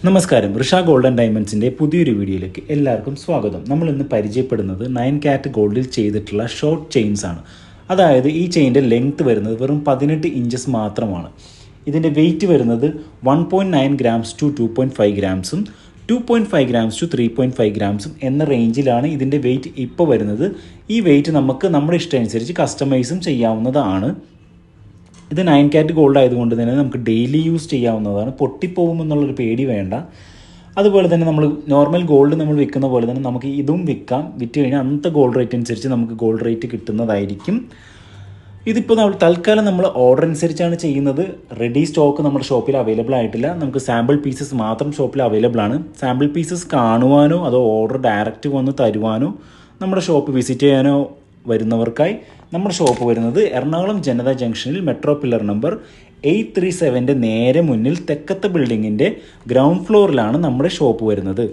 നമസ്കാരം, Risha gold and ഡയമണ്ട്സിൻ്റെ പുതിയൊരു വീഡിയോയിലേക്ക് എല്ലാവർക്കും സ്വാഗതം. നമ്മൾ ഇന്ന് പരിചയപ്പെടുന്നത് 9 കാരറ്റ് ഗോൾഡിൽ ചെയ്തിട്ടുള്ള ഷോർട്ട് ചെയിൻസ് ആണ്. അതായത് ഈ ചെയിൻ്റെ ലെങ്ത് വരുന്നത് വെറും 18 ഇഞ്ചസ് മാത്രമാണ്. ഇതിൻ്റെ വെയിറ്റ് വരുന്നത് 1.9 ഗ്രാംസ് ടു 2.5 ഗ്രാംസും 2.5 ഗ്രാംസ് ടു 3.5 ഗ്രാംസും എന്ന റേഞ്ചിലാണ് ഇതിൻ്റെ വെയിറ്റ് ഇപ്പോൾ വരുന്നത്. ഈ വെയിറ്റ് നമുക്ക് നമ്മുടെ ഇഷ്ടമനുസരിച്ച് കസ്റ്റമൈസും ചെയ്യാവുന്നതാണ്. ഇത് 9 കാരറ്റ് ഗോൾഡ് ആയതുകൊണ്ട് തന്നെ നമുക്ക് ഡെയിലി യൂസ് ചെയ്യാവുന്നതാണ്. പൊട്ടിപ്പോകുമെന്നുള്ളൊരു പേടി വേണ്ട. അതുപോലെ തന്നെ നമ്മൾ നോർമൽ ഗോൾഡ് നമ്മൾ വിൽക്കുന്ന പോലെ തന്നെ നമുക്ക് ഇതും വിൽക്കാം. വിറ്റ് കഴിഞ്ഞാൽ അന്നത്തെ ഗോൾഡ് റേറ്റ് അനുസരിച്ച് നമുക്ക് ഗോൾഡ് റേറ്റ് കിട്ടുന്നതായിരിക്കും. ഇതിപ്പോൾ തൽക്കാലം നമ്മൾ ഓർഡർ അനുസരിച്ചാണ് ചെയ്യുന്നത്. റെഡി സ്റ്റോക്ക് നമ്മുടെ ഷോപ്പിൽ അവൈലബിൾ ആയിട്ടില്ല. നമുക്ക് സാമ്പിൾ പീസസ് മാത്രം ഷോപ്പിൽ അവൈലബിൾ ആണ്. സാമ്പിൾ പീസസ് കാണുവാനോ അതോ ഓർഡർ ഡയറക്റ്റ് വന്ന് തരുവാനോ നമ്മുടെ ഷോപ്പ് വിസിറ്റ് ചെയ്യാനോ വരുന്നവർക്കായി നമ്മുടെ ഷോപ്പ് വരുന്നത് എറണാകുളം ജനത ജംഗ്ഷനിൽ മെട്രോ പില്ലർ നമ്പർ 837 നേരെ മുന്നിൽ തെക്കത്തെ ബിൽഡിങ്ങിൻ്റെ ഗ്രൗണ്ട് ഫ്ലോറിലാണ് നമ്മുടെ ഷോപ്പ് വരുന്നത്.